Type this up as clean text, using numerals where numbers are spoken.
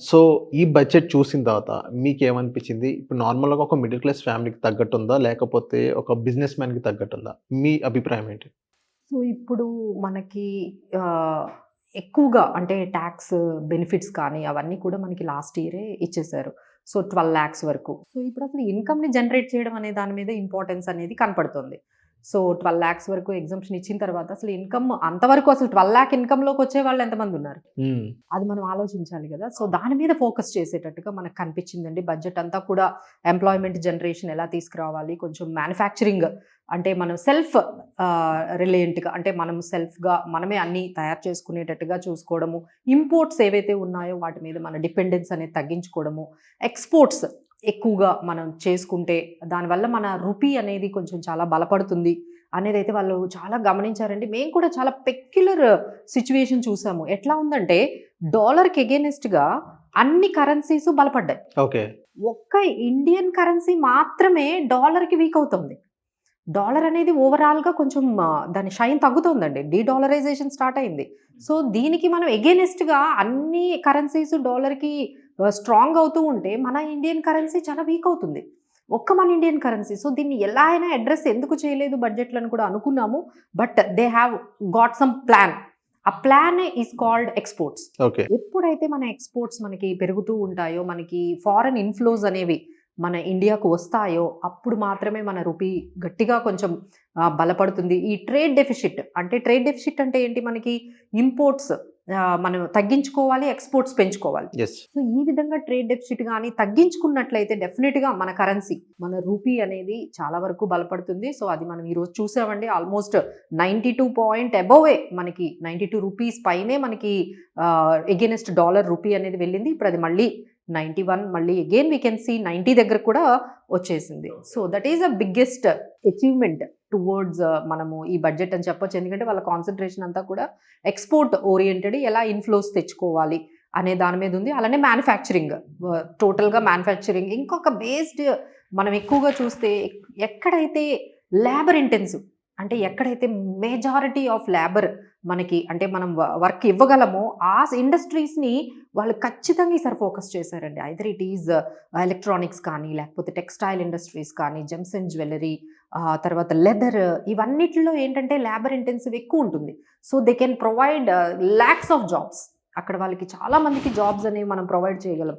So, ఈ budget చూసిన తర్వాత మీకేమనిపించింది? ఇప్పుడు నార్మల్‌గా ఒక మిడిల్ క్లాస్ ఫ్యామిలీకి తగ్గట్టుందా? లేకపోతే ఒక బిజినెస్ మ్యాన్‌కి తగ్గట్టుందా? మీ అభిప్రాయం ఏంటి? సో, ఇప్పుడు మనకి ఆహ్, ఎక్కువగా అంటే టాక్స్ బెనిఫిట్స్ కానీ అవన్నీ కూడా మనకి లాస్ట్ ఇయరే ఇచ్చేసారు. సో, 12,00,000 వరకు. సో, ఇప్పుడసలు ఇన్‌కమ్‌ని జనరేట్ చేయడం అనే దాని మీద ఇంపార్టెన్స్ అనేది కనపడుతుంది. సో, 12,00,000 వరకు ఎగ్జంప్షన్ ఇచ్చిన తర్వాత అసలు ఇన్‌కమ్ అంతవరకు అసలు 12,00,000 ఇన్‌కమ్‌లోకొచ్చే వాళ్ళు ఎంతమందున్నారు? హ్మ్. అది మనం ఆలోచించాలి గదా! సో, దాని మీద ఫోకస్ చేసేటట్టుగా మనకు కనిపించిందండి. బడ్జెట్ అంతా కూడా ఎంప్లాయ్‌మెంట్ జనరేషన్ ఎలా తీసుకురావాలి, కొంచెం మ్యానుఫ్యాక్చరింగ్ అంటే మనం సెల్ఫ్ రిలయంట్‌గా అంటే మనం సెల్ఫ్‌గా మనమే అన్నీ తయారు చేసుకునేటట్టుగా చూసుకోవడము. ఇంపోర్ట్స్ ఏవైతే ఉన్నాయో వాటి మీద మన డిపెండెన్స్ అనేది తగ్గించుకోవడము. ఎక్స్‌పోర్ట్స్ ఎక్కువగా మనం చేసుకుంటే దానివల్ల మన రూపీ అనేది కొంచెం చాలా బలపడుతుంది అనేదైతే వాళ్ళు చాలా గమనించారండి. మేము కూడా చాలా పెక్యులర్ సిట్యుయేషన్ చూసాము. ఎట్లా ఉందంటే డాలర్‌కి ఎగైనెస్ట్‌గా అన్ని కరెన్సీస్ బలపడ్డాయి. ఓకే. ఒక్క ఇండియన్ కరెన్సీ మాత్రమే డాలర్‌కి వీక్ అవుతుంది. డాలర్ అనేది ఓవరాల్‌గా కొంచెం దాని షైన్ తగ్గుతోందండి. డీడాలరైజేషన్ స్టార్ట్ అయింది. సో, దీనికి మనం ఎగైనెస్ట్‌గా అన్ని కరెన్సీస్ డాలర్‌కి స్ట్రాంగ్ అవుతూ ఉంటే, మన ఇండియన్ కరెన్సీ చాలా వీక్ అవుతుంది. ఒక్క మన ఇండియన్ కరెన్సీ. సో, దీన్ని ఎలా అయినా అడ్రెస్ ఎందుకు చేయలేదు బడ్జెట్‌లో అని కూడా అనుకున్నాము. But they have got some plan. ఆ plan is called exports. Okay. ఎప్పుడైతే మన ఎక్స్‌పోర్ట్స్ మనకి పెరుగుతూ ఉంటాయో, మనకి ఫారెన్ ఇన్‌ఫ్లోస్ అనేవి మన ఇండియాకు వస్తాయో, అప్పుడు మాత్రమే మన రూపీ గట్టిగా కొంచెం బలపడుతుంది. ఈ ట్రేడ్ డెఫిసిట్ అంటే ట్రేడ్ డెఫిసిట్ అంటే ఏంటి మనకి ఇంపోర్ట్స్ మనం తగ్గించుకోవాలి, ఎక్స్‌పోర్ట్స్ పెంచుకోవాలి. యెస్. సో, ఈ విధంగా ట్రేడ్ డెఫిసిట్ గాని తగ్గించుకున్నట్లయితే డెఫినిట్‌గా మన కరెన్సీ, మన రూపీ అనేది చాలా వరకు బలపడుతుంది. సో, అది మనం ఈరోజు చూసామండి. ఆల్‌మోస్ట్ 92 పాయింట్ అబోవే మనకి 92 రూపీస్ పైనే మనకి ఎగైనెస్ట్ డాలర్ రూపీ అనేది వెళ్ళింది. ఇప్పుడు అది మళ్ళీ 91 మళ్ళీ అగైన్ వి కెన్ సీ 90 దగ్గర కూడా వచ్చేసింది. So, that is the biggest achievement towards మనము ఈ బడ్జెట్ అని చెప్పొచ్చు. ఎందుకంటే వాళ్ళ కాన్సంట్రేషన్ అంతా కూడా ఎక్స్‌పోర్ట్ ఓరియెంటెడ్ ఎలా ఇన్‌ఫ్లోస్ తెచ్చుకోవాలి అనే దాని మీద ఉంది. అలానే మ్యానుఫ్యాక్చరింగ్ టోటల్‌గా మ్యానుఫ్యాక్చరింగ్ ఇంకొక బేస్డ్ మనం ఎక్కువగా చూస్తే ఎక్కడైతే లేబర్ ఇంటెన్సివ్ అంటే ఎక్కడైతే మెజారిటీ ఆఫ్ లేబర్ మనకి అంటే మనం వర్క్ ఇవ్వగలమో ఆ ఇండస్ట్రీస్‌ని వాళ్ళు ఖచ్చితంగా ఈసారి ఫోకస్ చేశారండి. ఐదర్ ఇట్ ఈస్ ఎలక్ట్రానిక్స్ కానీ, లేకపోతే టెక్స్టైల్ ఇండస్ట్రీస్ కానీ, జెమ్స్ అండ్ జ్యువెల్లరీ తర్వాత లెదర్ ఇవన్నిటిలో ఏంటంటే లేబర్ ఇంటెన్సివ్ ఎక్కువ ఉంటుంది. So, they can provide lakhs of jobs. అక్కడ వాళ్ళకి చాలా మందికి జాబ్స్ అనేవి మనం ప్రొవైడ్ చేయగలం.